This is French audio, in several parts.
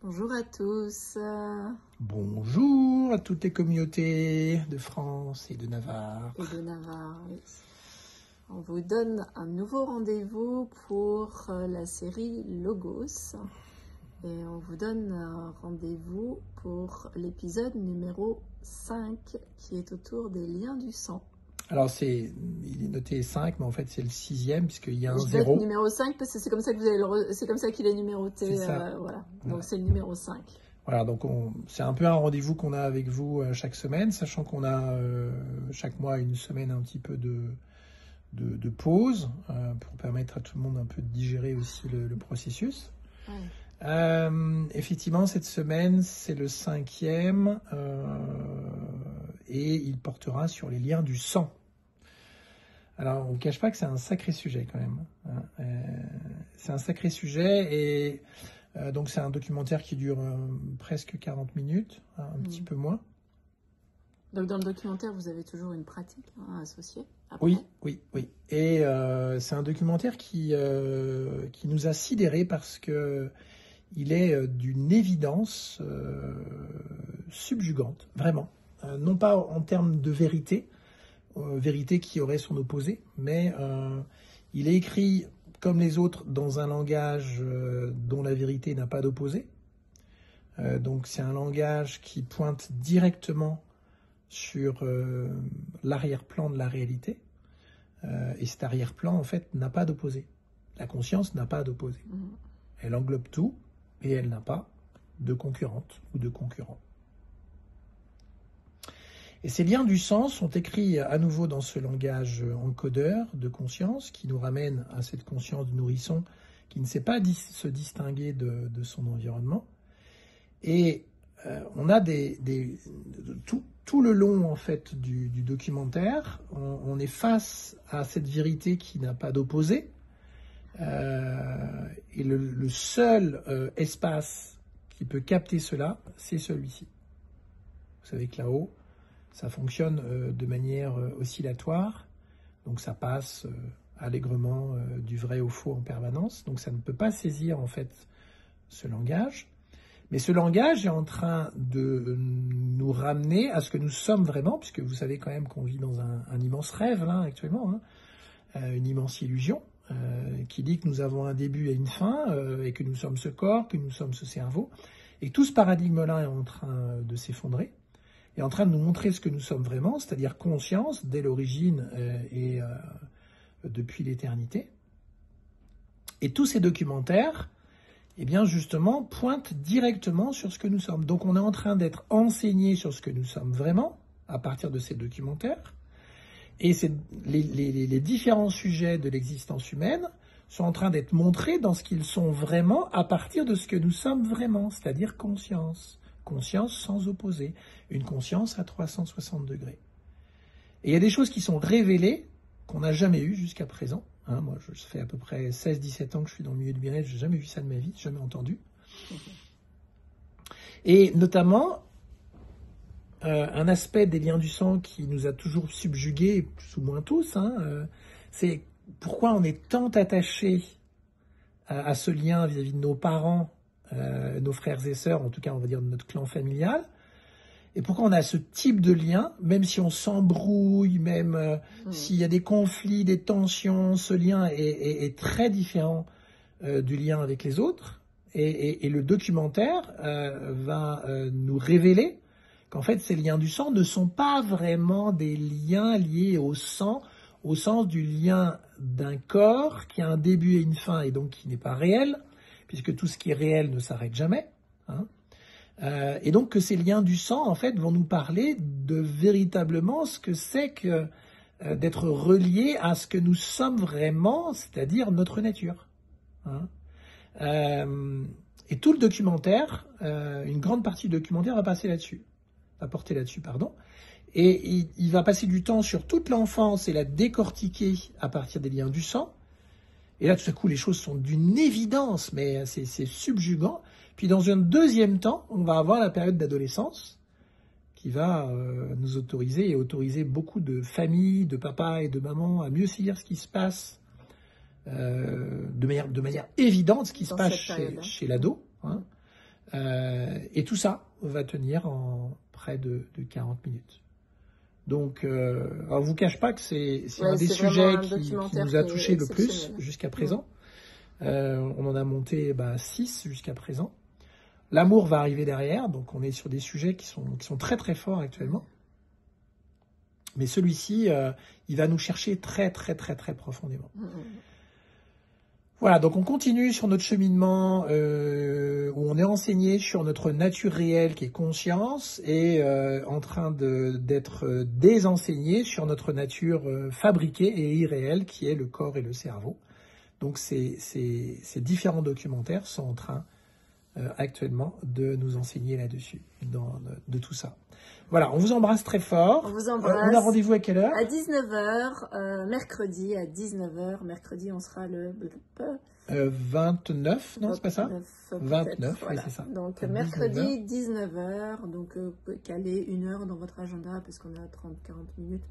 Bonjour à tous. Bonjour à toutes les communautés de France et de Navarre. Oui. On vous donne un nouveau rendez-vous pour la série Logos. Et on vous donne un rendez-vous pour l'épisode numéro 5 qui est autour des liens du sang. Alors il est noté 5, mais en fait c'est le 6e puisqu'il y a un Je 0. vais numéro 5 parce que c'est comme ça que c'est comme ça qu'il est numéroté. C'est ça. Voilà. Donc c'est le numéro 5. Voilà, donc c'est un peu un rendez-vous qu'on a avec vous chaque semaine, sachant qu'on a chaque mois une semaine un petit peu de pause pour permettre à tout le monde un peu de digérer aussi le processus. Ouais. Effectivement, cette semaine, c'est le 5e et il portera sur les liens du sang. Alors, on ne cache pas que c'est un sacré sujet quand même. C'est un sacré sujet et donc c'est un documentaire qui dure presque 40 minutes, un petit peu moins. Donc dans le documentaire, vous avez toujours une pratique associée après. Oui. Et c'est un documentaire qui nous a sidérés parce que il est d'une évidence subjugante, vraiment. Non pas en termes de vérité, vérité qui aurait son opposé, mais il est écrit comme les autres dans un langage dont la vérité n'a pas d'opposé. Donc c'est un langage qui pointe directement sur l'arrière-plan de la réalité. Et cet arrière-plan, en fait, n'a pas d'opposé. La conscience n'a pas d'opposé. Elle englobe tout et elle n'a pas de concurrente ou de concurrent. Et ces liens du sang sont écrits à nouveau dans ce langage encodeur de conscience qui nous ramène à cette conscience du nourrisson qui ne sait pas se distinguer de son environnement. Et on a tout le long en fait du documentaire, on est face à cette vérité qui n'a pas d'opposé. Et le seul espace qui peut capter cela, c'est celui-ci. Vous savez que là-haut, ça fonctionne de manière oscillatoire, donc ça passe allègrement du vrai au faux en permanence, donc ça ne peut pas saisir en fait ce langage. Mais ce langage est en train de nous ramener à ce que nous sommes vraiment, puisque vous savez quand même qu'on vit dans un immense rêve là actuellement, une immense illusion qui dit que nous avons un début et une fin, et que nous sommes ce corps, que nous sommes ce cerveau, et tout ce paradigme-là est en train de s'effondrer, est en train de nous montrer ce que nous sommes vraiment, c'est-à-dire conscience dès l'origine et depuis l'éternité. Et tous ces documentaires, eh bien justement, pointent directement sur ce que nous sommes. Donc on est en train d'être enseigné sur ce que nous sommes vraiment, à partir de ces documentaires. Et les différents sujets de l'existence humaine sont en train d'être montrés dans ce qu'ils sont vraiment, à partir de ce que nous sommes vraiment, c'est-à-dire conscience. Conscience sans opposé, une conscience à 360 degrés. Et il y a des choses qui sont révélées, qu'on n'a jamais eues jusqu'à présent. Moi, ça fait à peu près 16-17 ans que je suis dans le milieu du bien-être, je n'ai jamais vu ça de ma vie, jamais entendu. Et notamment, un aspect des liens du sang qui nous a toujours subjugués, plus ou moins tous, c'est pourquoi on est tant attaché à ce lien vis-à-vis de nos parents, nos frères et sœurs, en tout cas on va dire de notre clan familial, et pourquoi on a ce type de lien, même si on s'embrouille, même s'il y a des conflits, des tensions, ce lien est très différent du lien avec les autres. Et le documentaire va nous révéler qu'en fait ces liens du sang ne sont pas vraiment des liens liés au sang, au sens du lien d'un corps qui a un début et une fin et donc qui n'est pas réel, puisque tout ce qui est réel ne s'arrête jamais. Et donc que ces liens du sang, en fait, vont nous parler de véritablement ce que c'est que d'être relié à ce que nous sommes vraiment, c'est-à-dire notre nature. Et tout le documentaire, une grande partie du documentaire va porter là-dessus, et il va passer du temps sur toute l'enfance et la décortiquer à partir des liens du sang. Et là, tout à coup, les choses sont d'une évidence, mais c'est subjugant. Puis dans un deuxième temps, on va avoir la période d'adolescence qui va nous autoriser et autoriser beaucoup de familles, de papas et de mamans à mieux saisir ce qui se passe de manière évidente, ce qui se passe chez l'ado, Et tout ça va tenir en près de 40 minutes. Donc, alors, je vous cache pas que c'est un des sujets qui nous a touché le plus jusqu'à présent. On en a monté 6 jusqu'à présent. L'amour va arriver derrière, donc on est sur des sujets qui sont très très forts actuellement. Mais celui-ci, il va nous chercher très très très très profondément. Voilà, donc on continue sur notre cheminement où on est enseigné sur notre nature réelle qui est conscience et en train d'être désenseigné sur notre nature fabriquée et irréelle qui est le corps et le cerveau. Donc ces différents documentaires sont en train actuellement de nous enseigner là-dessus, de tout ça. Voilà, on vous embrasse très fort. On vous embrasse. On a rendez-vous à quelle heure? À 19h, mercredi à 19h. Mercredi, on sera le 29, non, c'est pas ça? 29, voilà. Oui, c'est ça. Donc, mercredi, 19h. Donc, vous pouvez caler 1 heure dans votre agenda parce qu'on est à 30-40 minutes.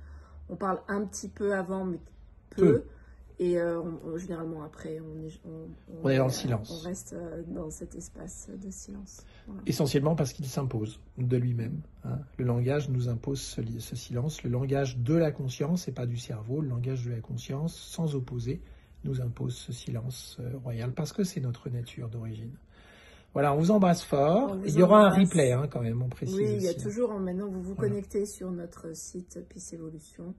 On parle un petit peu avant, mais peu. Et généralement, après, on est dans le silence. On reste dans cet espace de silence. Voilà. Essentiellement parce qu'il s'impose de lui-même. Hein. Le langage nous impose ce silence. Le langage de la conscience et pas du cerveau. Le langage de la conscience, sans opposer, nous impose ce silence royal parce que c'est notre nature d'origine. Voilà, on vous embrasse fort. Il y aura un replay quand même, on précise. Oui, il y a aussi, toujours, maintenant, vous vous connectez sur notre site Peace Evolution.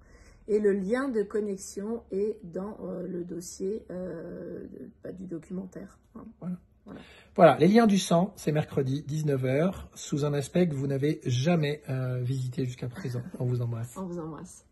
Et le lien de connexion est dans le dossier du documentaire. Voilà, les liens du sang, c'est mercredi, 19h, sous un aspect que vous n'avez jamais visité jusqu'à présent. On vous embrasse. On vous embrasse.